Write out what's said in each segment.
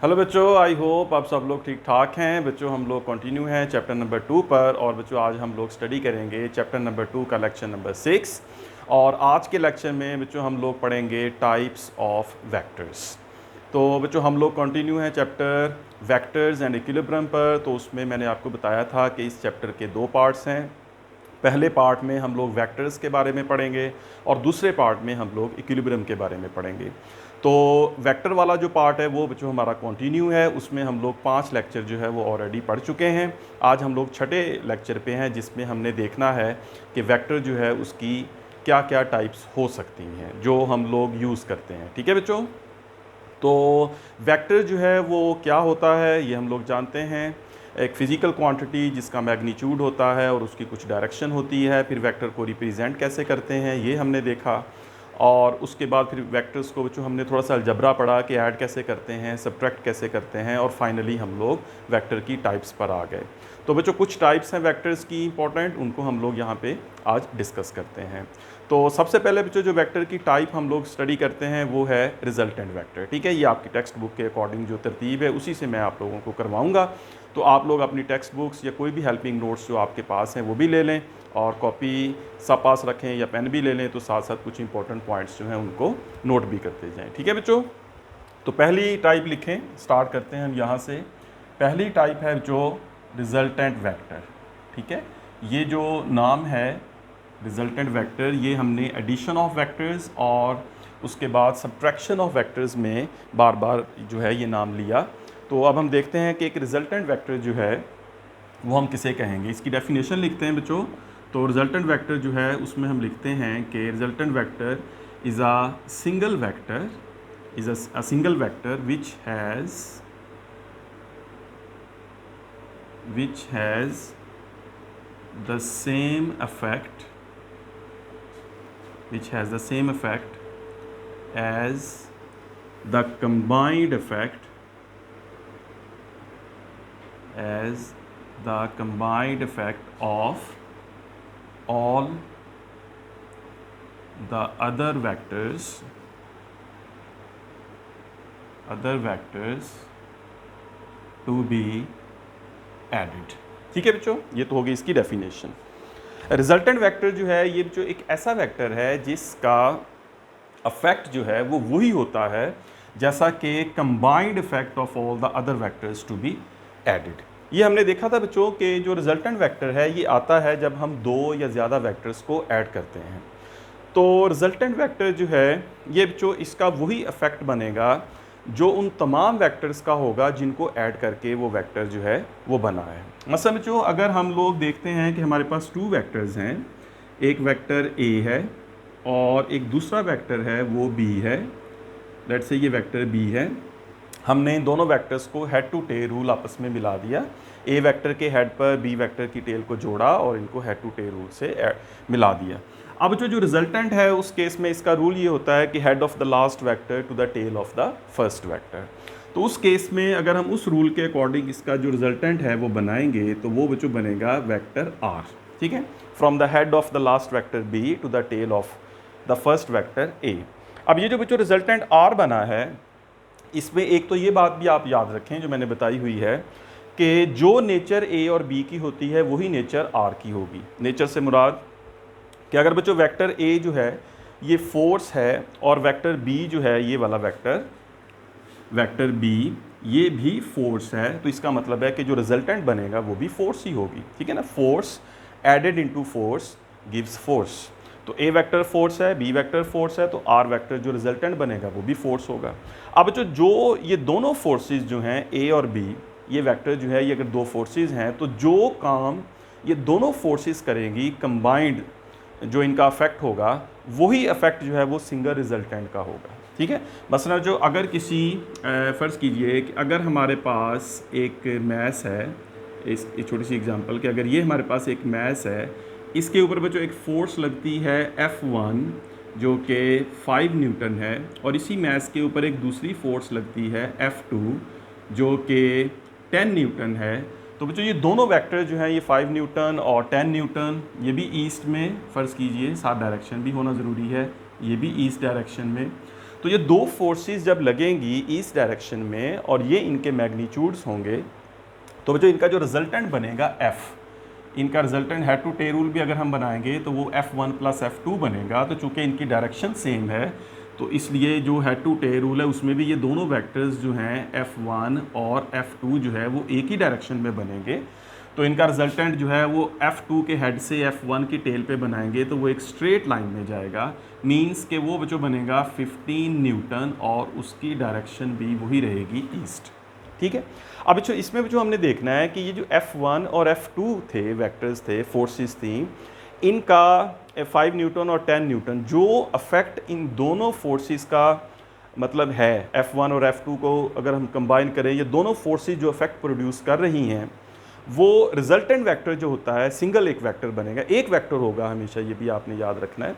Hello बच्चों, I hope आप सब लोग ठीक ठाक हैं। बच्चों हम लोग कंटिन्यू हैं चैप्टर नंबर 2 पर। और बच्चों आज हम लोग स्टडी करेंगे चैप्टर नंबर 2 का लेक्चर नंबर 6। और आज के लेक्चर में बच्चों हम लोग पढ़ेंगे टाइप्स ऑफ वेक्टर्स। तो बच्चों हम लोग कंटिन्यू हैं चैप्टर वेक्टर्स एंड इक्विलिब्रियम पर। तो उसमें मैंने आपको बताया था कि इस चैप्टर के 2 पार्ट्स हैं। पहले पार्ट में हम लोग वेक्टर्स के बारे में पढ़ेंगे और दूसरे पार्ट में हम लोग इक्विलिब्रियम के बारे में पढ़ेंगे। तो वेक्टर वाला जो पार्ट है वो बच्चों हमारा कंटिन्यू है। उसमें हम लोग 5 लेक्चर जो है वो ऑलरेडी पढ़ चुके हैं। आज हम लोग छठे लेक्चर पे हैं जिसमें हमने देखना है कि वेक्टर जो है उसकी क्या क्या टाइप्स हो सकती हैं जो हम लोग यूज़ करते हैं। ठीक है बच्चों, तो वेक्टर जो है वो क्या होता है ये हम लोग जानते हैं। एक फ़िज़िकल क्वांटिटी जिसका मैग्नीट्यूड होता है और उसकी कुछ डायरेक्शन होती है। फिर वेक्टर को रिप्रेजेंट कैसे करते हैं ये हमने देखा। और उसके बाद फिर वेक्टर्स को बच्चों हमने थोड़ा सा अलजबरा पढ़ा कि ऐड कैसे करते हैं, सब्ट्रैक्ट कैसे करते हैं। और फाइनली हम लोग वेक्टर की टाइप्स पर आ गए। तो बच्चों कुछ टाइप्स हैं वेक्टर्स की इंपॉर्टेंट, उनको हम लोग यहाँ पे आज डिस्कस करते हैं। तो सबसे पहले बच्चों जो वेक्टर की टाइप हम लोग स्टडी करते हैं वो है रिजल्टेंट वेक्टर। ठीक है, ये आपकी टेक्स्ट बुक के अकॉर्डिंग जो तरतीब है उसी से मैं आप लोगों को करवाऊँगा। तो आप लोग अपनी टेक्स्ट बुक्स या कोई भी हेल्पिंग नोट्स जो आपके पास हैं वो भी ले लें और कॉपी सब पास रखें या पेन भी ले लें। तो साथ साथ कुछ इंपॉर्टेंट पॉइंट्स जो हैं उनको नोट भी करते जाएं। ठीक है बच्चों, तो पहली टाइप लिखें। स्टार्ट करते हैं हम यहाँ से। पहली टाइप है जो रिजल्टेंट वेक्टर। ठीक है, ये जो नाम है रिजल्टेंट वेक्टर ये हमने एडिशन ऑफ वेक्टर्स और उसके बाद सब्ट्रैक्शन ऑफ वेक्टर्स में बार बार जो है ये नाम लिया। तो अब हम देखते हैं कि एक रिजल्टेंट वेक्टर जो है वो हम किसे कहेंगे। इसकी डेफिनेशन लिखते हैं बच्चों। तो रिजल्टेंट वेक्टर जो है उसमें हम लिखते हैं कि resultant vector is a single vector which has the same effect as the combined effect of all the other vectors to be added। ठीक है बच्चों, ये तो होगी इसकी डेफिनेशन। रिजल्टेंट वेक्टर जो है ये बच्चों एक ऐसा वेक्टर है जिसका अफेक्ट जो है वो वही होता है जैसा कि combined effect of all the other vectors to be added. ये हमने देखा था बच्चों कि जो रिजल्टेंट वेक्टर है ये आता है जब हम दो या ज़्यादा वेक्टर्स को ऐड करते हैं। तो रिजल्टेंट वेक्टर जो है ये बच्चों इसका वही इफेक्ट बनेगा जो उन तमाम वेक्टर्स का होगा जिनको ऐड करके वो वेक्टर जो है वो बना है। मसलन बच्चों अगर हम लोग देखते हैं कि हमारे पास 2 वेक्टर्स हैं, एक वेक्टर ए है और एक दूसरा वेक्टर है वो बी है। लेट्स से ये वेक्टर बी है। हमने इन दोनों वेक्टर्स को हेड टू टेल रूल आपस में मिला दिया। ए वेक्टर के हेड पर बी वेक्टर की टेल को जोड़ा और इनको हेड टू टेल रूल से मिला दिया। अब जो रिजल्टेंट है उस केस में इसका रूल ये होता है कि head of the last vector to the tail of the first vector. तो उस केस में अगर हम उस रूल के अकॉर्डिंग इसका जो रिजल्टेंट है वो बनाएंगे तो वो बच्चों बनेगा वेक्टर आर। ठीक है, from the head of the last vector B to the tail of the first vector A. अब ये जो बच्चों रिजल्टेंट आर बना है इसमें एक तो ये बात भी आप याद रखें जो मैंने बताई हुई है कि जो नेचर ए और बी की होती है वही नेचर आर की होगी। नेचर से मुराद कि अगर बच्चों वेक्टर ए जो है ये फोर्स है और वेक्टर बी जो है ये वाला वेक्टर बी ये भी फोर्स है, तो इसका मतलब है कि जो रिजल्टेंट बनेगा वो भी फोर्स ही होगी। ठीक है ना, force added into force gives force. तो ए वेक्टर फोर्स है, बी वेक्टर फोर्स है, तो आर वेक्टर जो रिजल्टेंट बनेगा वो भी फोर्स होगा। अब जो ये दोनों फोर्सेस जो हैं ए और बी ये वेक्टर जो है ये अगर दो फोर्सेस हैं तो जो काम ये दोनों फोर्सेस करेंगी कंबाइंड जो इनका अफेक्ट होगा वही अफेक्ट जो है वो सिंगल रिजल्टेंट का होगा। ठीक है, मसलन जो अगर किसी फ़र्ज़ कीजिए कि अगर हमारे पास एक मैस है, इस छोटी सी एग्जांपल कि अगर ये हमारे पास एक मैस है, इसके ऊपर बच्चों एक फ़ोर्स लगती है F1 जो कि 5 न्यूटन है और इसी मैस के ऊपर एक दूसरी फ़ोर्स लगती है F2 जो कि 10 न्यूटन है। तो बच्चों ये दोनों वेक्टर जो हैं ये 5 न्यूटन और 10 न्यूटन, ये भी ईस्ट में फ़र्ज़ कीजिए, साथ डायरेक्शन भी होना ज़रूरी है, ये भी ईस्ट डायरेक्शन में। तो तो ये दो फोर्सेस जब लगेंगी इस डायरेक्शन में और ये इनके मैग्नीट्यूड्स होंगे, तो बच्चों इनका जो रिजल्टेंट बनेगा F, इनका resultant head to tail rule भी अगर हम बनाएंगे तो वो F1 प्लस F2 बनेगा। तो चूंकि इनकी डायरेक्शन सेम है तो इसलिए जो हेड टू टेल रूल है उसमें भी ये दोनों वेक्टर्स जो हैं F1 और F2 जो है वो एक ही डायरेक्शन में बनेंगे। तो इनका रिजल्टेंट जो है वो F2 के हेड से F1 की टेल पे बनाएंगे तो वो एक स्ट्रेट लाइन में जाएगा, मींस कि वो जो बनेगा 15 न्यूटन और उसकी डायरेक्शन भी वही रहेगी ईस्ट। ठीक है। अब बच्चों इसमें जो हमने देखना है कि ये जो F1 और F2 थे, वेक्टर्स थे, फोर्सेस थी, इनका 5 न्यूटन और 10 न्यूटन जो अफेक्ट इन दोनों फोर्सेस का मतलब है, F1 और F2 को अगर हम कंबाइन करें, ये दोनों फोर्सेस जो इफेक्ट प्रोड्यूस कर रही हैं, वो रिजल्टेंट वेक्टर जो होता है सिंगल एक वेक्टर बनेगा, एक वेक्टर होगा हमेशा, ये भी आपने याद रखना है।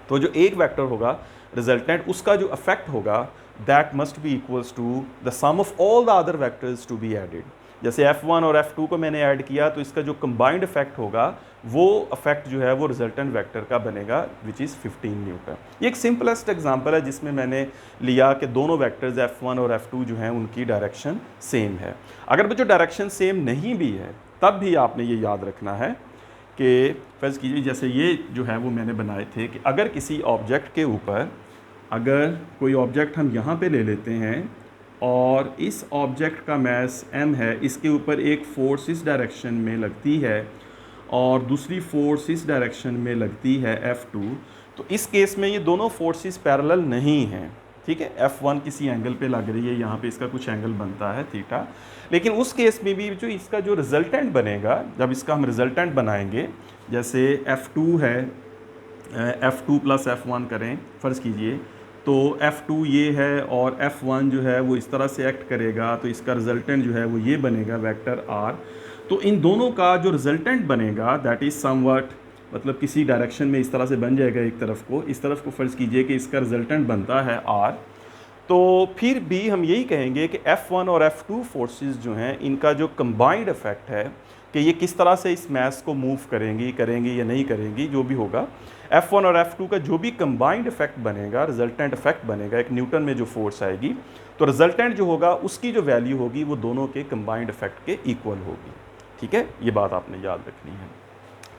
तो जो एक वेक्टर होगा रिजल्टेंट, उसका जो इफेक्ट होगा that must be equals to the sum of all the other vectors to be added. जैसे F1 और F2 को मैंने ऐड किया तो इसका जो कंबाइंड इफेक्ट होगा वो इफेक्ट जो है वो रिजल्टेंट वेक्टर का बनेगा विच इज़ 15 न्यूटन। ये एक सिंपलेस्ट एग्जांपल है जिसमें मैंने लिया कि दोनों वेक्टर्स F1 और F2 जो हैं उनकी डायरेक्शन सेम है। अगर बच्चों डायरेक्शन सेम नहीं भी है तब भी आपने ये याद रखना है कि फर्ज़ कीजिए जैसे ये जो है वो मैंने बनाए थे कि अगर किसी ऑब्जेक्ट के ऊपर, अगर कोई ऑब्जेक्ट हम यहाँ पे ले लेते हैं और इस ऑब्जेक्ट का मास m है, इसके ऊपर एक फोर्स इस डायरेक्शन में लगती है और दूसरी फोर्स इस डायरेक्शन में लगती है F2, तो इस केस में ये दोनों फोर्सेस पैरेलल नहीं हैं। ठीक है, F1 किसी एंगल पे लग रही है, यहाँ पे इसका कुछ एंगल बनता है थीटा, लेकिन उस केस में भी जो इसका जो रिजल्टेंट बनेगा, जब इसका हम रिजल्टेंट बनाएंगे, जैसे F2 है, F2 प्लस F1 करें फ़र्ज़ कीजिए, तो F2 ये है और F1 जो है वो इस तरह से एक्ट करेगा, तो इसका रिजल्टेंट जो है वो ये बनेगा वेक्टर R। तो इन दोनों का जो रिजल्टेंट बनेगा दैट इज़ समवट, मतलब किसी डायरेक्शन में इस तरह से बन जाएगा, एक तरफ को, इस तरफ को फ़र्ज़ कीजिए कि इसका रिजल्टेंट बनता है R। तो फिर भी हम यही कहेंगे कि F1 और F2 फोर्सेस जो हैं इनका जो कंबाइंड इफेक्ट है कि ये किस तरह से इस मास को मूव करेंगी या नहीं करेंगी, जो भी होगा, F1 और F2 का जो भी कंबाइंड इफेक्ट बनेगा, रिजल्टेंट इफेक्ट बनेगा, एक न्यूटन में जो फोर्स आएगी, तो रिजल्टेंट जो होगा उसकी जो वैल्यू होगी वो दोनों के कंबाइंड इफेक्ट के इक्वल होगी। ठीक है, ये बात आपने याद रखनी है।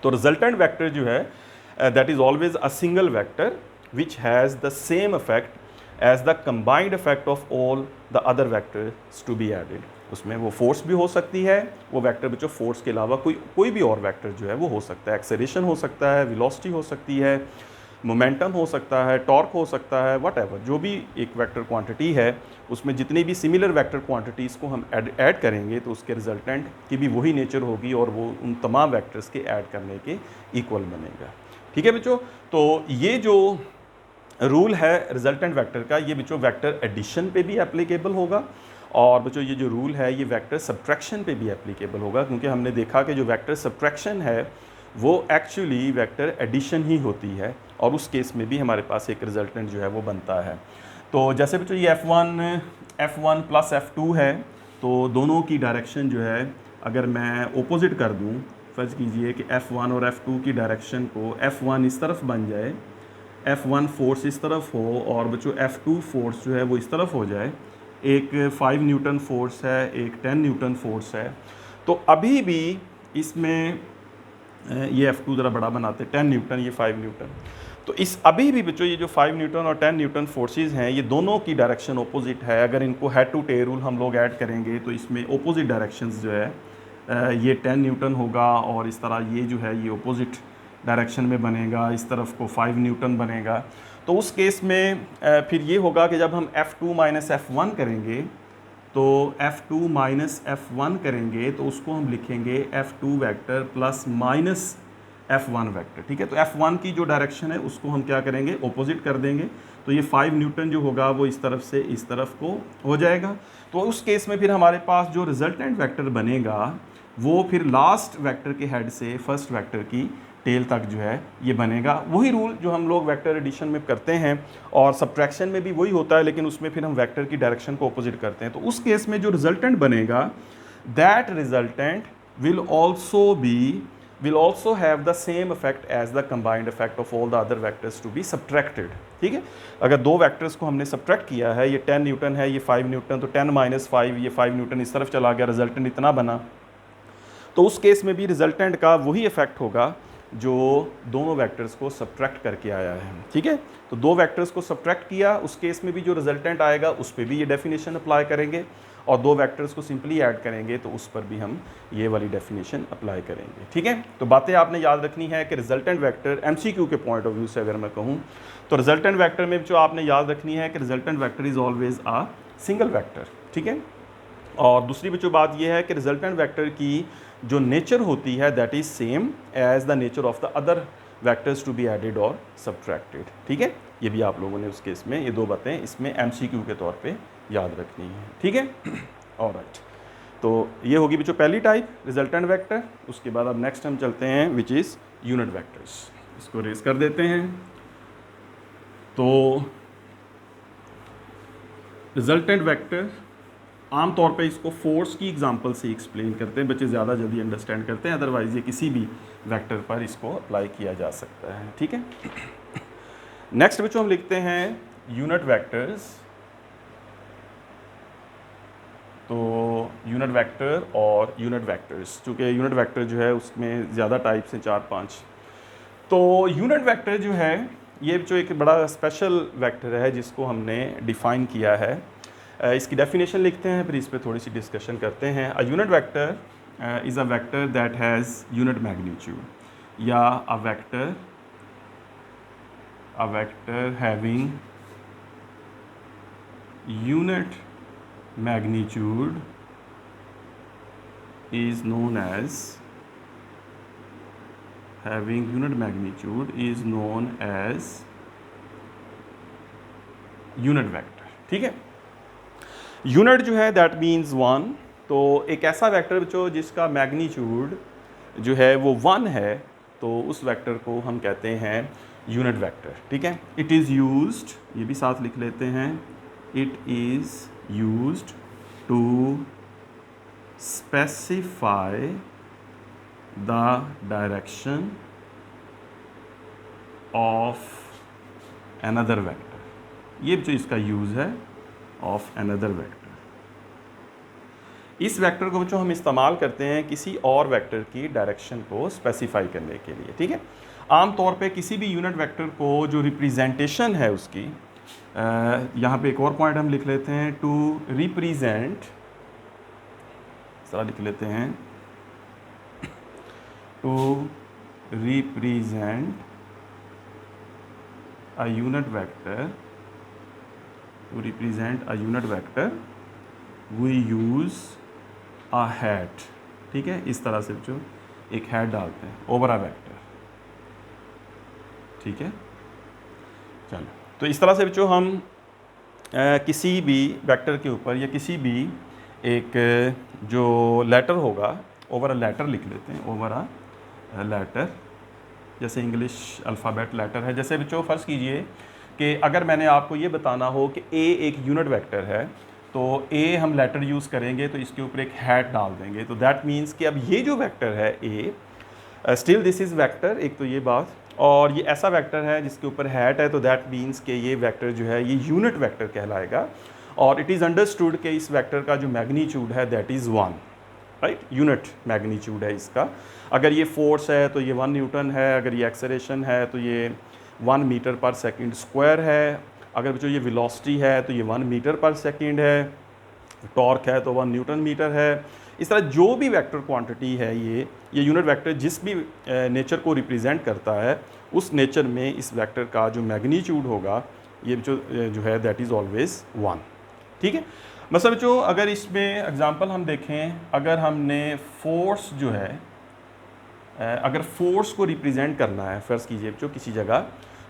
तो रिजल्टेंट वेक्टर जो है that is always a single vector which has the same effect as the combined effect of all the other vectors to be added. उसमें वो फोर्स भी हो सकती है, वो वेक्टर बच्चों फोर्स के अलावा कोई भी और वेक्टर जो है वो हो सकता है, एक्सेलरेशन हो सकता है, वेलोसिटी हो सकती है, मोमेंटम हो सकता है, टॉर्क हो सकता है, व्हाटएवर जो भी एक वेक्टर क्वांटिटी है, उसमें जितनी भी सिमिलर वेक्टर क्वांटिटीज़ को हम ऐड करेंगे तो उसके रिजल्टेंट की भी वही नेचर होगी और वो उन तमाम वेक्टर्स के ऐड करने के इक्वल बनेगा। ठीक है बच्चों, तो ये जो रूल है रिजल्टेंट वेक्टर का, ये बच्चों वेक्टर एडिशन पे भी एप्लीकेबल होगा और बच्चों ये जो रूल है ये वेक्टर सब्ट्रैक्शन पे भी एप्लीकेबल होगा, क्योंकि हमने देखा कि जो वेक्टर सब्ट्रैक्शन है वो एक्चुअली वेक्टर एडिशन ही होती है और उस केस में भी हमारे पास एक रिजल्टेंट जो है वो बनता है। तो जैसे बच्चों ये F1 प्लस F2 है, तो दोनों की डायरेक्शन जो है अगर मैं ओपोजिट कर दूँ, फ़र्ज़ कीजिए कि F1 और F2 की डायरेक्शन को F1 इस तरफ बन जाए, F1 फोर्स इस तरफ हो और बच्चों F2 फोर्स जो है वो इस तरफ हो जाए, एक 5 न्यूटन फोर्स है, एक 10 न्यूटन फोर्स है, तो अभी भी इसमें ये F2 ज़रा बड़ा बनाते, 10 न्यूटन, ये 5 न्यूटन, तो इस अभी भी बच्चों ये जो 5 न्यूटन और 10 न्यूटन फोर्सेस हैं ये दोनों की डायरेक्शन ऑपोजिट है। अगर इनको हेड टू टेल रूल हम लोग ऐड करेंगे तो इसमें ऑपोजिट डायरेक्शंस जो है ये 10 न्यूटन होगा और इस तरह ये जो है ये ऑपोजिट डायरेक्शन में बनेगा, इस तरफ को 5 न्यूटन बनेगा। तो उस केस में फिर ये होगा कि जब हम F2 माइनस F1 करेंगे तो F2 माइनस F1 करेंगे तो उसको हम लिखेंगे F2 vector plus minus F1 vector. ठीक है, तो F1 की जो डायरेक्शन है उसको हम क्या करेंगे, ऑपोजिट कर देंगे, तो ये 5 न्यूटन जो होगा वो इस तरफ से इस तरफ को हो जाएगा। तो उस केस में फिर हमारे पास जो रिजल्टेंट वेक्टर बनेगा वो फिर लास्ट वेक्टर के हेड से फर्स्ट वेक्टर की टेल तक जो है ये बनेगा। वही रूल जो हम लोग वेक्टर एडिशन में करते हैं और सब्ट्रैक्शन में भी वही होता है, लेकिन उसमें फिर हम वेक्टर की डायरेक्शन को ऑपोजिट करते हैं। तो उस केस में जो रिजल्टेंट बनेगा that resultant will also be will also have the same effect as the combined effect of all the other vectors to be subtracted। ठीक है, अगर दो वेक्टर्स को हमने सब्ट्रैक्ट किया है, ये 10 न्यूटन है, ये 5 न्यूटन, तो 10 माइनस 5, ये 5 न्यूटन इस तरफ चला गया, रिजल्टेंट इतना बना, तो उस केस में भी रिजल्टेंट का वही इफेक्ट होगा जो दोनों वेक्टर्स को सब्ट्रैक्ट करके आया है। ठीक है, तो दो वेक्टर्स को सब्ट्रैक्ट किया, उस केस में भी जो रिजल्टेंट आएगा उस पर भी ये डेफिनेशन अप्लाई करेंगे, और दो वेक्टर्स को सिंपली ऐड करेंगे तो उस पर भी हम ये वाली डेफिनेशन अप्लाई करेंगे। ठीक है, तो बातें आपने याद रखनी है कि रिजल्टेंट वेक्टर एमसीक्यू के पॉइंट ऑफ व्यू से अगर मैं कहूँ तो रिजल्टेंट वेक्टर में जो आपने याद रखनी है कि resultant vector is always a single vector. ठीक है, और दूसरी जो बात यह है कि रिजल्टेंट वेक्टर की जो नेचर होती है that is same as the nature of the other vectors to be added और सब्ट्रैक्टेड। ठीक है, ये भी आप लोगों ने उस केस में ये दो बातें इसमें एमसीक्यू के तौर पे याद रखनी है। ठीक है, ऑलराइट, तो ये होगी बच्चों पहली टाइप रिजल्टेंट वेक्टर। उसके बाद अब नेक्स्ट हम चलते हैं विच इज़ यूनिट वेक्टर्स। इसको रेज कर देते हैं। तो रिजल्टेंट वेक्टर आमतौर पे इसको फोर्स की एग्जांपल से एक्सप्लेन करते हैं, बच्चे ज़्यादा जल्दी अंडरस्टैंड करते हैं, अदरवाइज ये किसी भी वेक्टर पर इसको अप्लाई किया जा सकता है। ठीक है, नेक्स्ट बच्चों हम लिखते हैं यूनिट वेक्टर्स। तो यूनिट वेक्टर और यूनिट वेक्टर्स, चूँकि यूनिट वेक्टर जो है उसमें ज़्यादा टाइप्स हैं, 4-5। तो यूनिट वेक्टर जो है ये जो एक बड़ा स्पेशल वेक्टर है जिसको हमने डिफ़ाइन किया है। इसकी डेफिनेशन लिखते हैं, फिर इस पर थोड़ी सी डिस्कशन करते हैं। A unit vector is a vector that has unit magnitude, या a vector having unit magnitude is known as unit vector. ठीक है, यूनिट जो है दैट मीन्स 1। तो एक ऐसा वेक्टर जो जिसका मैग्नीट्यूड जो है वो 1 है, तो उस वेक्टर को हम कहते हैं यूनिट वेक्टर। ठीक है, इट इज़ यूज्ड, ये भी साथ लिख लेते हैं, it is used to specify the direction of another vector। ये जो इसका यूज़ है ऑफ another vector। इस वेक्टर को जो हम इस्तेमाल करते हैं किसी और वेक्टर की डायरेक्शन को स्पेसिफाई करने के लिए। ठीक है, आमतौर पे किसी भी यूनिट वेक्टर को जो रिप्रेजेंटेशन है उसकी, यहाँ पे एक और पॉइंट हम लिख लेते हैं, टू रिप्रेजेंट, सारा लिख लेते हैं, to represent a unit vector, we use a hat. ठीक है, इस तरह से जो एक हैट डालते हैं ओवर अ वेक्टर। ठीक है, चलो, तो इस तरह से जो हम किसी भी वेक्टर के ऊपर या किसी भी एक जो लेटर होगा, ओवर अ लेटर लिख लेते हैं, ओवर अ लेटर, जैसे इंग्लिश अल्फ़ाबेट लेटर है। जैसे बच्चों फ़र्ज़ कीजिए कि अगर मैंने आपको ये बताना हो कि ए एक यूनिट वेक्टर है, तो ए हम लेटर यूज़ करेंगे तो इसके ऊपर एक हैट डाल देंगे, तो दैट मीन्स कि अब ये जो वेक्टर है ए, स्टिल दिस इज़ वेक्टर, एक तो ये बात, और ये ऐसा वेक्टर है जिसके ऊपर हैट है, तो दैट मीन्स कि ये वेक्टर जो है ये यूनिट वेक्टर कहलाएगा। और इट इज़ अंडरस्टूड कि इस वेक्टर का जो मैग्नीट्यूड है that is 1, right, unit magnitude है इसका। अगर ये फोर्स है तो ये 1 न्यूटन है, अगर ये एक्सेलरेशन है तो ये 1 मीटर पर सेकेंड स्क्वायर है, अगर जो ये वेलोसिटी है तो ये 1 मीटर पर सेकेंड है, टॉर्क है तो 1 न्यूटन मीटर है। इस तरह जो भी वेक्टर क्वांटिटी है ये यूनिट वेक्टर जिस भी नेचर को रिप्रेजेंट करता है, उस नेचर में इस वेक्टर का जो मैग्नीट्यूड होगा ये जो है दैट इज़ ऑलवेज 1। ठीक है, मतलब जो अगर इसमें एग्जांपल हम देखें, अगर हमने फोर्स जो है, अगर फोर्स को रिप्रेजेंट करना है, फ़र्ज़ कीजिए जो किसी जगह,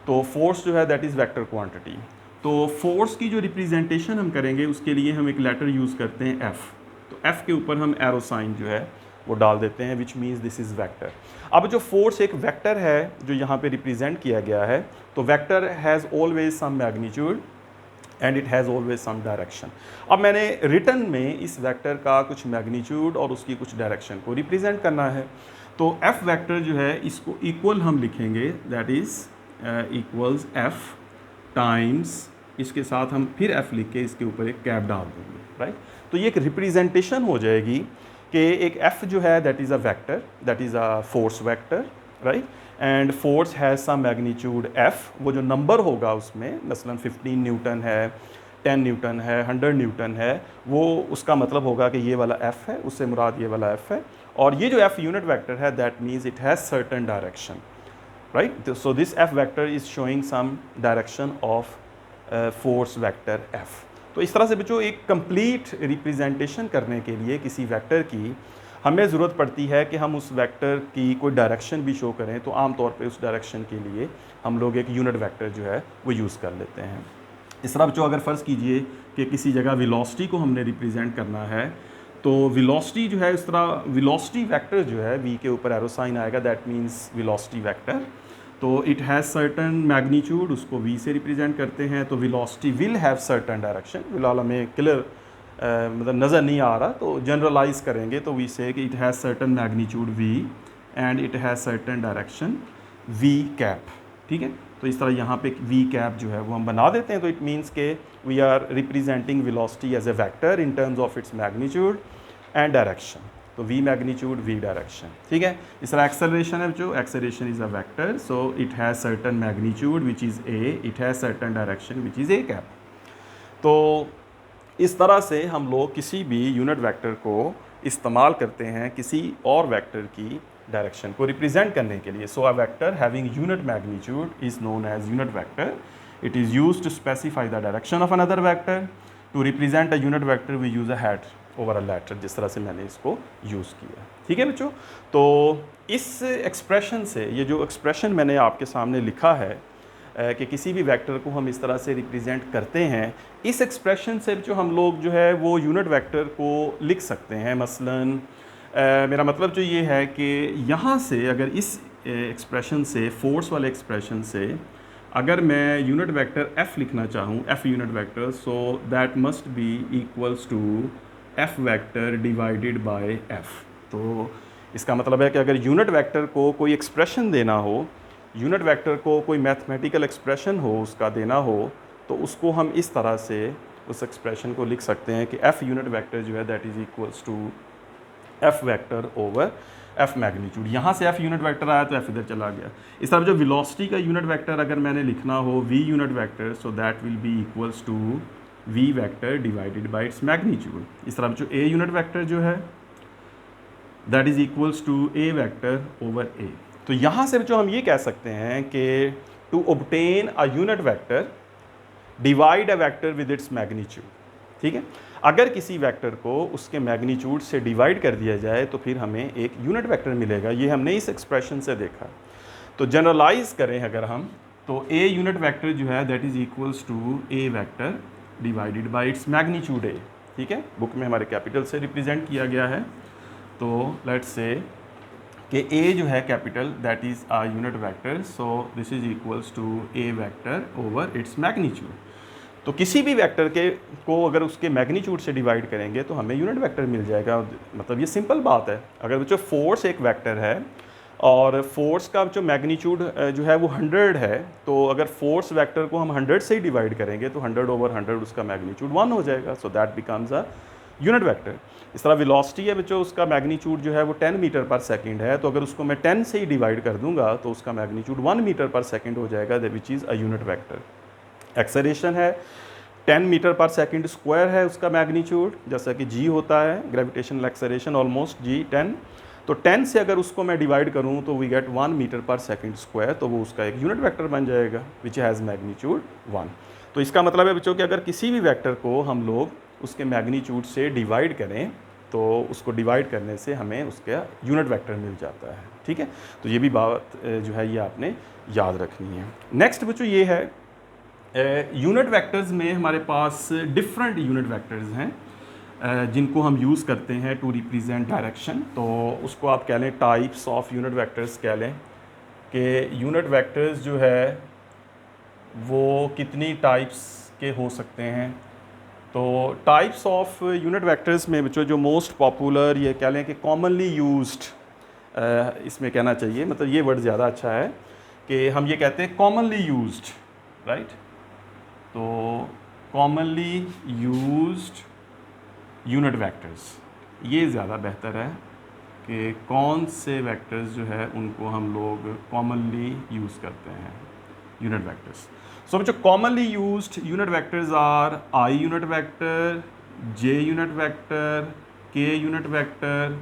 तो फोर्स जो है दैट इज़ वेक्टर क्वांटिटी। तो फोर्स की जो रिप्रेजेंटेशन हम करेंगे उसके लिए हम एक लेटर यूज़ करते हैं एफ़। तो एफ़ के ऊपर हम एरो साइन जो है वो डाल देते हैं, which means this is vector. अब जो फोर्स एक वेक्टर है जो यहाँ पे रिप्रेजेंट किया गया है, तो vector has always some magnitude and it has always some direction. अब मैंने रिटन में इस वेक्टर का कुछ मैग्नीट्यूड और उसकी कुछ डायरेक्शन को रिप्रेजेंट करना है, तो f वेक्टर जो है इसको इक्वल हम लिखेंगे, that is equals f times, इसके साथ हम फिर f लिख के इसके ऊपर एक कैप डाल देंगे, राइट। तो ये एक रिप्रेजेंटेशन हो जाएगी कि एक f जो है that is a vector, that is a force vector, right, and force has some magnitude f। वो जो नंबर होगा उसमें मसलन 15 न्यूटन है, 10 न्यूटन है, 100 न्यूटन है, वो उसका मतलब होगा कि ये वाला f है, उससे मुराद ये वाला f है। और ये जो f यूनिट वेक्टर है that means it has certain direction, right. So this f vector is showing some direction of force vector f। तो इस तरह से बच्चों एक कंप्लीट रिप्रेजेंटेशन करने के लिए किसी वेक्टर की हमें ज़रूरत पड़ती है कि हम उस वेक्टर की कोई डायरेक्शन भी शो करें, तो आम तौर पे उस डायरेक्शन के लिए हम लोग एक यूनिट वेक्टर जो है वो यूज़ कर लेते हैं। इस तरह बच्चों अगर फ़र्ज़ कीजिए कि किसी जगह वेलोसिटी को हमने रिप्रेजेंट करना है, तो वेलोसिटी जो है इस तरह वेलोसिटी वेक्टर जो है v के ऊपर एरो साइन आएगा, दैट मीन्स वेलोसिटी वेक्टर। तो इट हैज़ सर्टन मैग्नीट्यूड, उसको v से रिप्रेजेंट करते हैं। तो velocity will have certain direction, फिलहाल हमें क्लियर मतलब नज़र नहीं आ रहा, तो जनरलाइज करेंगे तो वी से कि it has certain magnitude v and it has certain direction v cap, ठीक है। तो इस तरह यहाँ पे v कैप जो है वो हम बना देते हैं। तो इट मीन्स के we are representing velocity as a vector in terms of its magnitude and direction. तो v मैग्नीट्यूड v डायरेक्शन, ठीक है। इस तरह एक्सेलरेशन है जो acceleration is a vector, so it has certain magnitude which is a, it has certain direction which is a cap. तो इस तरह से हम लोग किसी भी यूनिट वेक्टर को इस्तेमाल करते हैं किसी और वेक्टर की डायरेक्शन को रिप्रेजेंट करने के लिए। So a vector having unit magnitude is known as unit vector. It is used to specify the direction of another vector. To represent a unit vector we use a head over a letter, जिस तरह से मैंने इसको use किया, ठीक है बच्चों। तो इस एक्सप्रेशन से, ये जो एक्सप्रेशन मैंने आपके सामने लिखा है कि किसी भी वेक्टर को हम इस तरह से रिप्रेजेंट करते हैं, इस एक्सप्रेशन से जो हम लोग जो है वो यूनिट वेक्टर को लिख सकते हैं। मसलन मेरा मतलब जो ये है कि यहाँ से अगर इस एक्सप्रेशन से, फोर्स वाले एक्सप्रेशन से अगर मैं यूनिट वेक्टर f लिखना चाहूँ, f unit vector, so that must be equals to f vector divided by f। तो इसका मतलब है कि अगर यूनिट वेक्टर को कोई एक्सप्रेशन देना हो, यूनिट वेक्टर को कोई मैथमेटिकल एक्सप्रेशन हो उसका देना हो, तो उसको हम इस तरह से उस एक्सप्रेशन को लिख सकते हैं कि f यूनिट वेक्टर जो है that is equals to f vector over f magnitude. यहाँ से f यूनिट वेक्टर आया तो f इधर चला गया। इस तरह जो वेलोसिटी का यूनिट वेक्टर अगर मैंने लिखना हो v unit vector, so that will be equals to v vector divided by its magnitude. इस तरह जो a यूनिट वेक्टर जो है that is equals to a vector over a। तो यहाँ से जो हम ये कह सकते हैं कि to obtain a unit vector divide a vector with its magnitude, ठीक है। अगर किसी वेक्टर को उसके मैग्नीट्यूड से डिवाइड कर दिया जाए तो फिर हमें एक यूनिट वेक्टर मिलेगा। ये हमने इस एक्सप्रेशन से देखा। तो जनरलाइज करें अगर हम, तो a यूनिट वेक्टर जो है that is equals to a vector divided by its magnitude a, ठीक है। बुक में हमारे कैपिटल से रिप्रेजेंट किया गया है। तो लेट्स से कि a जो है capital that is a unit vector, so this is equals to a vector over its magnitude. तो किसी भी वेक्टर के को अगर उसके मैग्नीट्यूड से डिवाइड करेंगे तो हमें यूनिट वेक्टर मिल जाएगा। मतलब ये सिंपल बात है। अगर बच्चों फोर्स एक वेक्टर है और फोर्स का जो मैग्नीट्यूड जो है वो 100 है, तो अगर फोर्स वेक्टर को हम 100 से ही डिवाइड करेंगे तो 100 ओवर 100 उसका मैग्नीट्यूड 1 हो जाएगा। So that becomes a unit vector. इस तरह वेलोसिटी है बच्चों, उसका मैग्नीट्यूड जो है वो 10 मीटर पर सेकंड है, तो अगर उसको मैं 10 से ही डिवाइड कर दूंगा तो उसका मैग्नीट्यूड 1 मीटर पर सेकंड हो जाएगा, which is a unit vector. Acceleration है 10 मीटर पर सेकंड स्क्वायर है उसका मैग्नीट्यूड, जैसा कि g होता है ग्रेविटेशनल एक्सेलरेशन ऑलमोस्ट g 10। तो 10 से अगर उसको मैं डिवाइड करूं तो वी गेट 1 मीटर पर सेकंड स्क्वायर, तो वो उसका एक यूनिट वेक्टर बन जाएगा विच हैज़ मैग्नीट्यूड 1। तो इसका मतलब है बच्चों कि अगर किसी भी वेक्टर को हम लोग उसके मैग्नीट्यूड से डिवाइड करें तो उसको डिवाइड करने से हमें उसका यूनिट वेक्टर मिल जाता है, ठीक है। तो ये भी बात जो है ये आपने याद रखनी है। नेक्स्ट बच्चों ये है यूनिट वेक्टर्स में हमारे पास डिफरेंट यूनिट वेक्टर्स हैं जिनको हम यूज़ करते हैं टू रिप्रेजेंट डायरेक्शन। तो उसको आप कह लें टाइप्स ऑफ यूनिट वेक्टर्स कह लें कि यूनिट वेक्टर्स जो है वो कितनी टाइप्स के हो सकते हैं। तो टाइप्स ऑफ यूनिट वेक्टर्स में बच्चों जो मोस्ट पॉपुलर ये कह लें कि कॉमनली यूज्ड इसमें कहना चाहिए, मतलब ये वर्ड ज़्यादा अच्छा है कि हम ये कहते हैं कॉमनली यूज्ड, राइट। तो कॉमनली यूज्ड यूनिट वेक्टर्स, ये ज़्यादा बेहतर है कि कौन से वेक्टर्स जो है उनको हम लोग कॉमनली यूज़ करते हैं, यूनिट वेक्टर्स। सो बच्चों commonly used unit vectors are I unit vector, J unit vector, K unit vector,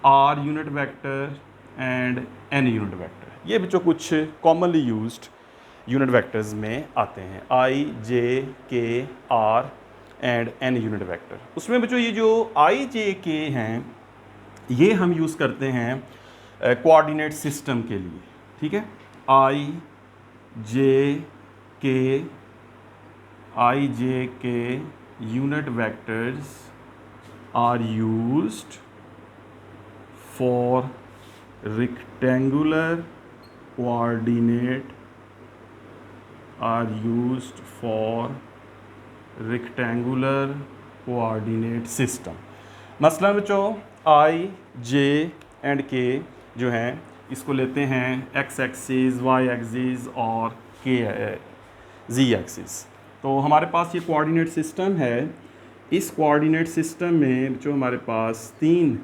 R unit vector and N unit vector. ये बच्चों कुछ कॉमनली यूज्ड यूनिट वेक्टर्स में आते हैं, I, J, K, R and N unit vector. उसमें बच्चों ये जो आई, जे, के हैं ये हम यूज़ करते हैं कोऑर्डिनेट सिस्टम के लिए, ठीक है। I J K unit vectors are used for rectangular coordinate are used for rectangular coordinate system। मसलन बच्चों आई, जे एंड के जो हैं इसको लेते हैं एक्स एक्सिस, वाई एक्सिस और के जी एक्सिस। तो हमारे पास ये कोऑर्डिनेट सिस्टम है। इस कोऑर्डिनेट सिस्टम में जो हमारे पास तीन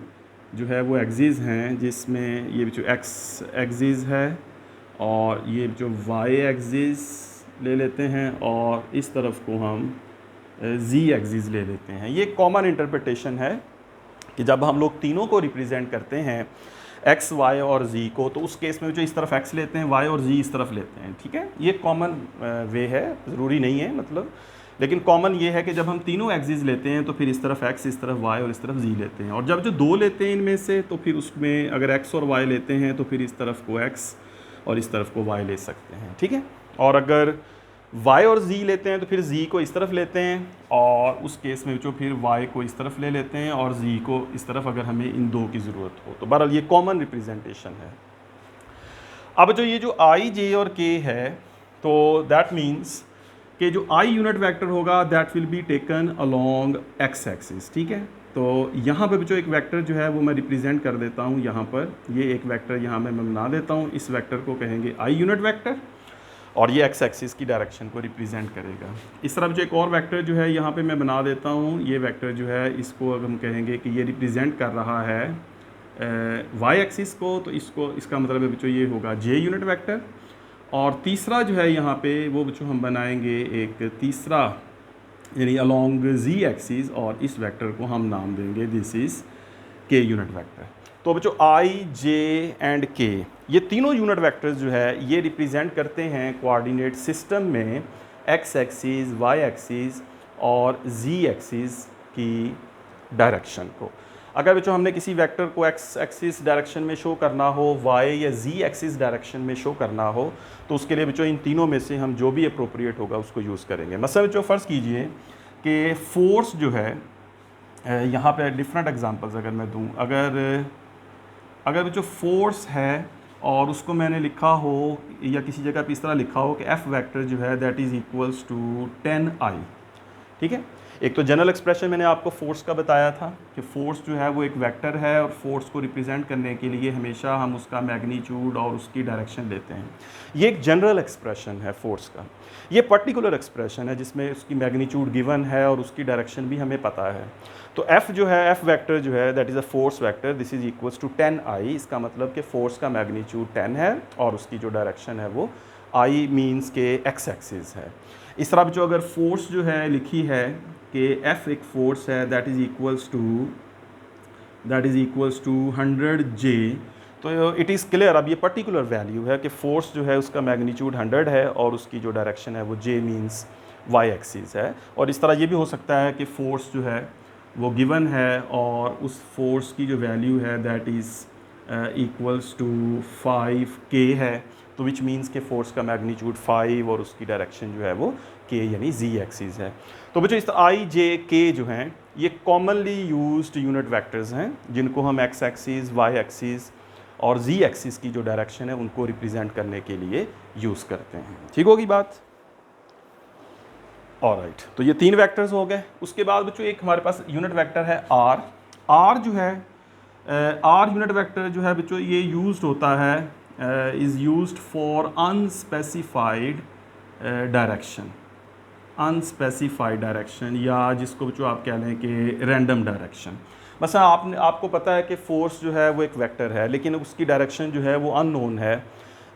जो है वो एक्सिस हैं, जिसमें ये जो एक्स एक्सिस है और ये जो वाई एक्सिस ले लेते हैं और इस तरफ को हम जी एक्सिस ले लेते हैं। ये कॉमन इंटरप्रिटेशन है कि जब हम लोग तीनों को रिप्रेजेंट करते हैं एक्स, वाई और जी को, तो उस केस में जो इस तरफ एक्स लेते हैं, वाई और जी इस तरफ लेते हैं, ठीक है। ये कॉमन वे है, ज़रूरी नहीं है मतलब, लेकिन कॉमन ये है कि जब हम तीनों एक्सिस लेते हैं तो फिर इस तरफ एक्स, इस तरफ वाई और इस तरफ जी लेते हैं। और जब जो दो लेते हैं इनमें से, तो फिर उसमें अगर एक्स और वाई लेते हैं तो फिर इस तरफ को एक्स और इस तरफ को वाई ले सकते हैं, ठीक है। और अगर वाई और जी लेते हैं तो फिर जी को इस तरफ लेते हैं और उस केस में जो फिर वाई को इस तरफ ले लेते हैं और जी को इस तरफ, अगर हमें इन दो की ज़रूरत हो। तो बहरहाल ये कॉमन रिप्रेजेंटेशन है। अब जो ये जो आई, जे और के है, तो दैट मीन्स कि जो आई यूनिट वेक्टर होगा that will be taken along x axis, ठीक है। तो यहाँ पर जो एक वेक्टर जो है वो मैं रिप्रेजेंट कर देता हूँ, यहाँ पर ये एक वेक्टर यहाँ मैं बना देता हूँ। इस वेक्टर को कहेंगे आई यूनिट वेक्टर और ये एक्स एक्सिस की डायरेक्शन को रिप्रेजेंट करेगा। इस तरफ जो एक और वेक्टर जो है यहाँ पे मैं बना देता हूँ, ये वेक्टर जो है इसको अब हम कहेंगे कि ये रिप्रेजेंट कर रहा है वाई एक्सिस को, तो इसको, इसका मतलब है बच्चों ये होगा जे यूनिट वेक्टर। और तीसरा जो है यहाँ पे वो बच्चों हम बनाएंगे एक तीसरा, यानी अलोंग जी एक्सिस, और इस वेक्टर को हम नाम देंगे दिस इज़ के यूनिट वेक्टर। तो बच्चों आई, जे एंड के ये तीनों यूनिट वेक्टर्स जो है ये रिप्रेजेंट करते हैं कोऑर्डिनेट सिस्टम में एक्स एक्सिस, वाई एक्सिस और जी एक्सिस की डायरेक्शन को। अगर बच्चों हमने किसी वेक्टर को एक्स एक्सिस डायरेक्शन में शो करना हो, वाई या जी एक्सिस डायरेक्शन में शो करना हो, तो उसके लिए बच्चों इन तीनों में से हम जो भी अप्रोप्रिएट होगा उसको यूज़ करेंगे। मतलब बच्चों फ़र्ज़ कीजिए कि फोर्स जो है, यहाँ पे डिफरेंट एग्जांपल्स अगर मैं दूँ, अगर बच्चों फोर्स है और उसको मैंने लिखा हो या किसी जगह पे इस तरह लिखा हो कि एफ वेक्टर जो है that is equals to 10I, ठीक है। एक तो जनरल एक्सप्रेशन मैंने आपको फोर्स का बताया था कि फोर्स जो है वो एक वेक्टर है और फोर्स को रिप्रेजेंट करने के लिए हमेशा हम उसका मैग्नीट्यूड और उसकी डायरेक्शन लेते हैं। ये एक जनरल एक्सप्रेशन है फोर्स का। ये पर्टिकुलर एक्सप्रेशन है जिसमें उसकी मैग्नीट्यूड गिवन है और उसकी डायरेक्शन भी हमें पता है। तो एफ जो है, एफ वेक्टर जो है that is a force vector, this is equals to 10I। इसका मतलब कि फोर्स का मैग्नीट्यूड 10 है और उसकी जो डायरेक्शन है वो I मीन्स के एक्स एक्सिस है। इस तरह जो अगर फोर्स जो है लिखी है कि F एक फोर्स है that is equals to 100J, तो इट इज़ क्लियर, अब ये पर्टिकुलर वैल्यू है कि फोर्स जो है उसका मैग्नीट्यूड 100 है और उसकी जो डायरेक्शन है वो J मीन्स वाई एक्सिस है। और इस तरह ये भी हो सकता है कि फोर्स जो है वो गिवन है और उस फोर्स की जो वैल्यू है that is equals to 5K है, तो विच मीन्स के फोर्स का मैग्नीट्यूड 5 और उसकी डायरेक्शन जो है वो K यानी Z एक्सिस है। तो बच्चों इस I, J, K जो हैं ये कॉमनली यूज्ड यूनिट वेक्टर्स हैं जिनको हम एक्स एक्सिस, वाई एक्सिस और Z एक्सिस की जो डायरेक्शन है उनको रिप्रेजेंट करने के लिए यूज़ करते हैं। ठीक होगी बात? ऑलराइट, तो ये तीन वेक्टर्स हो गए। उसके बाद बच्चों एक हमारे पास यूनिट वेक्टर है R। R जो है आर यूनिट वेक्टर जो है बच्चों ये यूज्ड होता है, is used for unspecified direction, unspecified direction, या जिसको बच्चों आप कह लें कि रैंडम डायरेक्शन। बस आपको पता है कि फोर्स जो है वो एक वेक्टर है, लेकिन उसकी डायरेक्शन जो है वो अननोन है,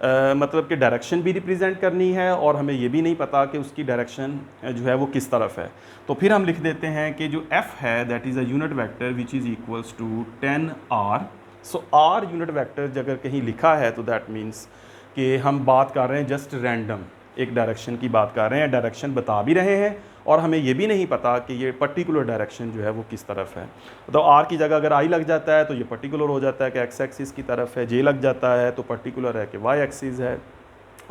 मतलब कि डायरेक्शन भी रिप्रेजेंट करनी है और हमें ये भी नहीं पता कि उसकी डायरेक्शन जो है वो किस तरफ है। तो फिर हम लिख देते हैं कि जो f है that is a unit vector which is equals to 10r। So r unit vector अगर कहीं लिखा है तो दैट मीन्स कि हम बात कर रहे हैं जस्ट रैंडम एक डायरेक्शन की बात कर रहे हैं, डायरेक्शन बता भी रहे हैं और हमें ये भी नहीं पता कि ये पर्टिकुलर डायरेक्शन जो है वो किस तरफ है। तो आर की जगह अगर आई लग जाता है तो ये पर्टिकुलर हो जाता है कि एक्स एक्सिस की तरफ है, जे लग जाता है तो पर्टिकुलर है कि वाई एक्सिस है,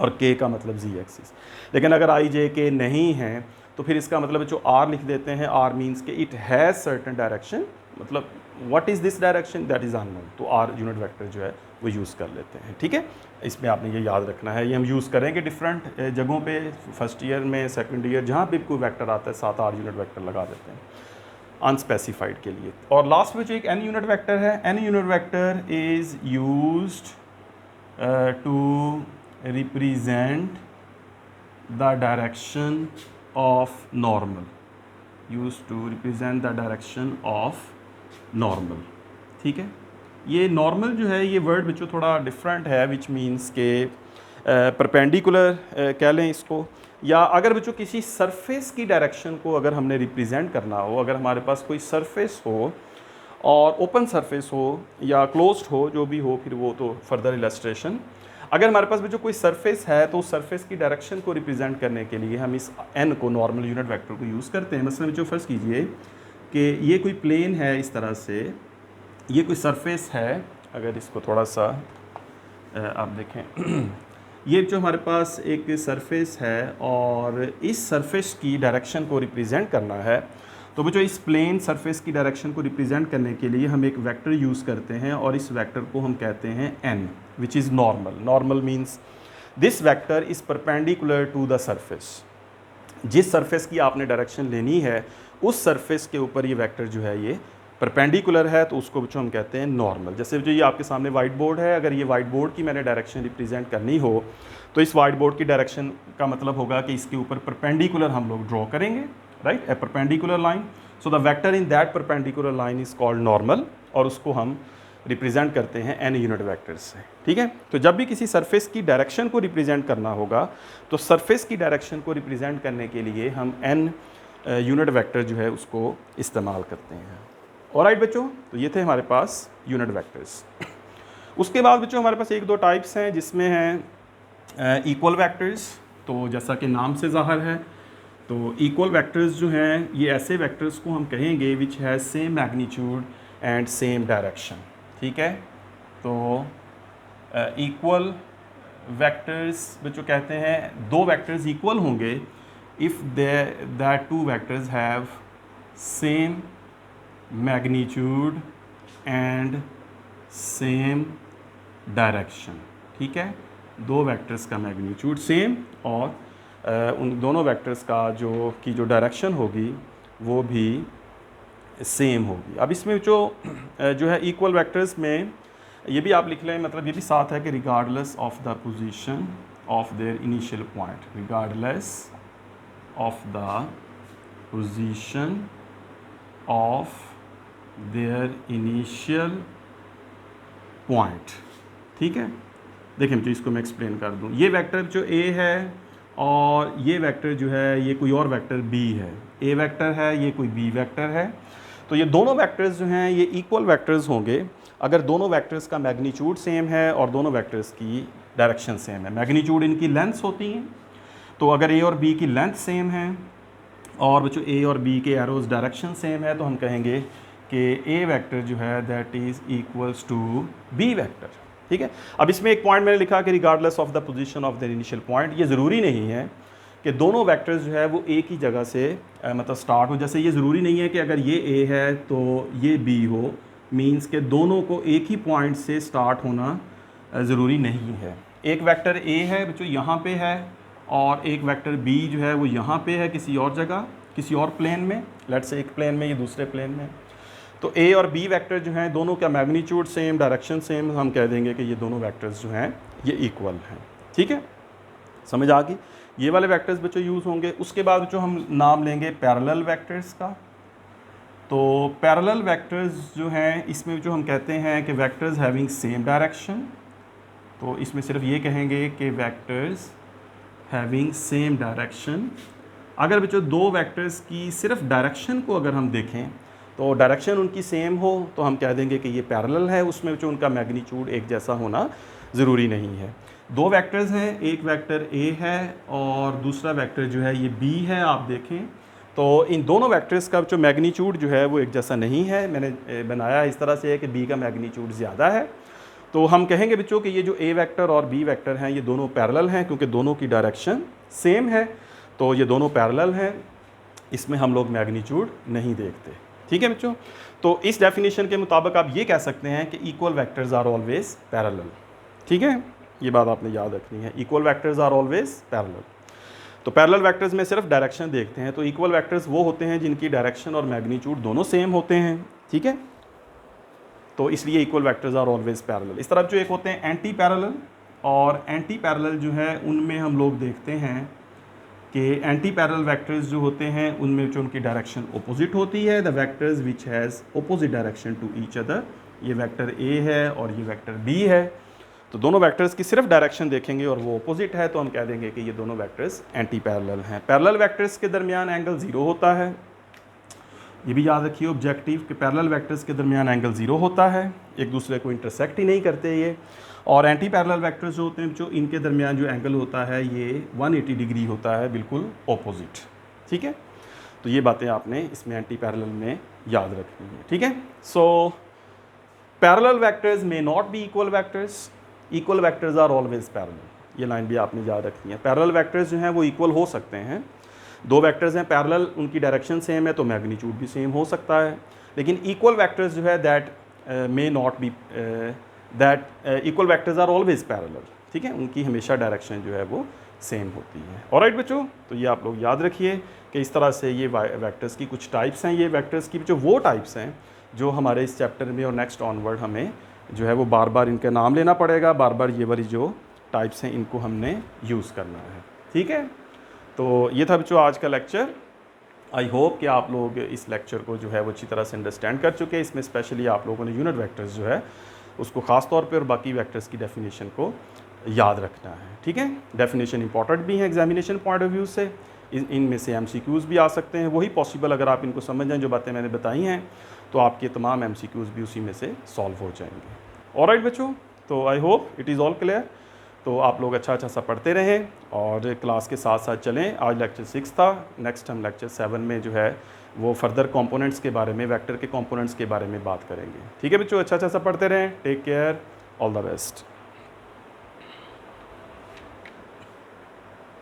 और के का मतलब जी एक्सिस। लेकिन अगर आई जे के नहीं है तो फिर इसका मतलब जो आर लिख देते हैं, आर मीन्स के इट हैज़ सर्टन डायरेक्शन, मतलब what is this direction that is unknown, तो आर यूनिट वेक्टर जो है वो यूज़ कर लेते हैं। ठीक है, इसमें आपने ये याद रखना है, ये हम यूज़ करेंगे डिफरेंट जगहों पे, फर्स्ट ईयर में, सेकंड ईयर, जहाँ भी कोई वेक्टर आता है साथ आर यूनिट वेक्टर लगा देते हैं अनस्पेसिफाइड के लिए। और लास्ट में जो एक एन यूनिट वेक्टर है, N unit vector is used to represent the direction of normal, used to represent the direction of normal. ठीक है, ये नॉर्मल जो है ये वर्ड बच्चों थोड़ा डिफरेंट है, विच मीन्स के परपेंडिकुलर कह लें इसको, या अगर बच्चों किसी सरफेस की डायरेक्शन को अगर हमने रिप्रेजेंट करना हो, अगर हमारे पास कोई सरफेस हो और ओपन सरफेस हो या क्लोज्ड हो, जो भी हो, फिर वो तो फर्दर इलस्ट्रेशन। अगर हमारे पास बच्चों कोई सरफेस है तो उस सरफेस की डायरेक्शन को रिप्रेजेंट करने के लिए हम इस एन को, नॉर्मल यूनिट वेक्टर को यूज़ करते हैं। मसलन बच्चों फर्स्ट कीजिए कि ये कोई प्लेन है, इस तरह से ये कोई सरफेस है, अगर इसको थोड़ा सा आप देखें ये जो हमारे पास एक सरफेस है और इस सरफेस की डायरेक्शन को रिप्रेजेंट करना है, तो बच्चों इस प्लेन सरफेस की डायरेक्शन को रिप्रेजेंट करने के लिए हम एक वेक्टर यूज़ करते हैं और इस वेक्टर को हम कहते हैं N, which is normal. Normal means this vector is perpendicular to the surface. जिस सरफेस की आपने डायरेक्शन लेनी है उस सरफेस के ऊपर ये वेक्टर जो है ये परपेंडिकुलर है, तो उसको बच्चों हम कहते हैं नॉर्मल। जैसे जो ये आपके सामने वाइट बोर्ड है, अगर ये वाइट बोर्ड की मैंने डायरेक्शन रिप्रेजेंट करनी हो तो इस वाइट बोर्ड की डायरेक्शन का मतलब होगा कि इसके ऊपर परपेंडिकुलर हम लोग ड्रॉ करेंगे, right, A perpendicular line. So the vector in that perpendicular line is called normal, और उसको हम रिप्रेजेंट करते हैं एन यूनिट वेक्टर्स से। ठीक है, तो जब भी किसी सरफेस की डायरेक्शन को रिप्रेजेंट करना होगा तो सरफेस की डायरेक्शन को रिप्रेजेंट करने के लिए हम एन यूनिट वेक्टर जो है उसको इस्तेमाल करते हैं। ऑलराइट बच्चों, तो ये थे हमारे पास यूनिट वेक्टर्स। उसके बाद बच्चों हमारे पास एक दो टाइप्स हैं, जिसमें हैं इक्वल वेक्टर्स। तो जैसा कि नाम से ज़ाहिर है, तो इक्वल वेक्टर्स जो हैं ये ऐसे वेक्टर्स को हम कहेंगे which has same magnitude and same direction. ठीक है, तो इक्वल वेक्टर्स बच्चों कहते हैं दो वेक्टर्स इक्वल होंगे if that two vectors have same magnitude and same direction. ठीक है, दो वेक्टर्स का मैग्नीट्यूड सेम और उन दोनों वेक्टर्स का जो डायरेक्शन होगी वो भी सेम होगी। अब इसमें जो है इक्वल वेक्टर्स में ये भी आप लिख लें, मतलब ये भी साथ है कि regardless of the position of their initial point, regardless of the position of their initial point. ठीक है, देखिए मुझे इसको मैं एक्सप्लेन कर दूं। ये वेक्टर जो ए है और ये वेक्टर जो है ये कोई और वेक्टर बी है, ए वेक्टर है, ये कोई बी वेक्टर है। तो ये दोनों वेक्टर्स जो हैं ये इक्वल वेक्टर्स होंगे अगर दोनों वेक्टर्स का मैग्नीट्यूड सेम है और दोनों वेक्टर्स की डायरेक्शन सेम है। मैग्नीट्यूड इनकी लेंथ्स होती हैं, तो अगर ए और बी की लेंथ सेम है और बच्चों ए और बी के एरोज डायरेक्शन सेम है तो हम कहेंगे कि ए वेक्टर जो है that is equals to B vector. ठीक है, अब इसमें एक पॉइंट मैंने लिखा कि regardless of the position of the initial point. ये ज़रूरी नहीं है कि दोनों वेक्टर्स जो है वो एक ही जगह से मतलब स्टार्ट हो। जैसे ये ज़रूरी नहीं है कि अगर ये ए है तो ये बी हो, मींस के दोनों को एक ही पॉइंट से स्टार्ट होना ज़रूरी नहीं है। एक वेक्टर ए है बच्चों यहाँ पे है और एक वेक्टर बी जो है वो यहाँ पे है किसी और जगह, किसी और प्लेन में, लेट्स से एक प्लेन में, ये दूसरे प्लेन में। तो ए और बी वेक्टर जो हैं दोनों का मैग्नीट्यूड सेम, डायरेक्शन सेम, हम कह देंगे कि ये दोनों वेक्टर्स जो हैं ये इक्वल हैं। ठीक है, समझ आ गई। ये वाले वेक्टर्स बच्चों यूज़ होंगे। उसके बाद बच्चों हम नाम लेंगे पैरेलल वेक्टर्स का। तो पैरेलल वेक्टर्स जो हैं इसमें जो हम कहते हैं कि वेक्टर्स हैविंग सेम डायरेक्शन, तो इसमें सिर्फ ये कहेंगे कि वेक्टर्स हैविंग सेम डायरेक्शन। अगर बच्चों दो वेक्टर्स की सिर्फ डायरेक्शन को अगर हम देखें तो डायरेक्शन उनकी सेम हो तो हम कह देंगे कि ये पैरेलल है, उसमें बच्चों उनका मैग्नीट्यूड एक जैसा होना ज़रूरी नहीं है। दो वेक्टर्स हैं, एक वेक्टर ए है और दूसरा वेक्टर जो है ये बी है, आप देखें तो इन दोनों वेक्टर्स का जो मैग्नीट्यूड जो है वो एक जैसा नहीं है। मैंने बनाया इस तरह से है कि बी का मैग्नीट्यूड ज़्यादा है। तो हम कहेंगे बच्चों कि ये जो ए वेक्टर और बी वेक्टर हैं ये दोनों पैरेलल हैं क्योंकि दोनों की डायरेक्शन सेम है, तो ये दोनों पैरेलल हैं, इसमें हम लोग मैग्नीट्यूड नहीं देखते। ठीक है बच्चों, तो इस डेफिनेशन के मुताबिक आप ये कह सकते हैं कि equal vectors are always parallel. ठीक है, ये बात आपने याद रखनी है, equal vectors are always parallel. तो पैरेलल वेक्टर्स में सिर्फ डायरेक्शन देखते हैं, तो इक्वल वेक्टर्स वो होते हैं जिनकी डायरेक्शन और मैग्नीट्यूड दोनों सेम होते हैं। ठीक है, तो इसलिए equal vectors are always parallel. इस तरफ जो एक होते हैं एंटी पैरेलल, और एंटी पैरेलल जो है उनमें हम लोग देखते हैं कि एंटी पैरेलल वेक्टर्स जो होते हैं उनमें जो उनकी डायरेक्शन अपोजिट होती है, the vectors which has opposite direction to each other. ये वेक्टर ए है और ये वेक्टर बी है, तो दोनों वेक्टर्स की सिर्फ डायरेक्शन देखेंगे और वो अपोजिट है तो हम कह देंगे कि ये दोनों वेक्टर्स एंटी पैरेलल हैं। पैरेलल वेक्टर्स के दरमियान एंगल 0 होता है, ये भी याद रखिए ऑब्जेक्टिव कि पैरेलल वेक्टर्स के दरमियान एंगल 0 होता है, एक दूसरे को इंटरसेक्ट ही नहीं करते ये। और एंटी पैरेलल वेक्टर्स जो होते हैं जो इनके दरमियान जो एंगल होता है ये 180 डिग्री होता है, बिल्कुल ऑपोजिट। ठीक है, तो ये बातें आपने इसमें एंटी पैरेलल में याद रखनी है। ठीक है, so parallel vectors may not be equal vectors, equal vectors are always parallel. ये लाइन भी आपने याद रखनी है। पैरेलल वेक्टर्स जो हैं वो इक्वल हो सकते हैं, दो वेक्टर्स हैं पैरेलल, उनकी डायरेक्शन सेम है तो मैग्नीट्यूड भी सेम हो सकता है, लेकिन इक्वल वेक्टर्स जो है that may not be that equal vectors are always parallel. ठीक है, उनकी हमेशा डायरेक्शन जो है वो सेम होती है। ऑलराइट बच्चों, तो ये आप लोग याद रखिए कि इस तरह से ये वेक्टर्स की कुछ टाइप्स हैं। ये वेक्टर्स की जो वो टाइप्स हैं जो हमारे इस चैप्टर में और नेक्स्ट ऑनवर्ड हमें जो है वो बार बार इनका नाम लेना पड़ेगा, बार बार ये वाली जो टाइप्स हैं इनको हमने यूज़ करना है। ठीक है, तो ये था बच्चों आज का लेक्चर। आई होप कि आप लोग इस लेक्चर को जो है वो अच्छी तरह से अंडरस्टैंड कर चुके हैं। इसमें स्पेशली आप लोगों ने यूनिट वेक्टर्स जो है उसको ख़ास तौर पे और बाकी वेक्टर्स की डेफिनेशन को याद रखना है। ठीक है, डेफिनेशन इंपॉर्टेंट भी है एग्जामिनेशन पॉइंट ऑफ व्यू से, इनमें से MCQs भी आ सकते हैं, वही पॉसिबल अगर आप इनको समझ जाएं जो बातें मैंने बताई हैं तो आपके तमाम MCQs भी उसी में से सॉल्व हो जाएंगे। ऑलराइट बच्चों, तो I hope it is all clear. तो आप लोग अच्छा सा पढ़ते रहें और क्लास के साथ साथ चलें। आज लेक्चर 6 था, नेक्स्ट हम लेक्चर 7 में जो है वो फर्दर कंपोनेंट्स के बारे में, वेक्टर के कंपोनेंट्स के बारे में बात करेंगे। ठीक है बच्चों, अच्छा सा पढ़ते रहें। Take care, all the best.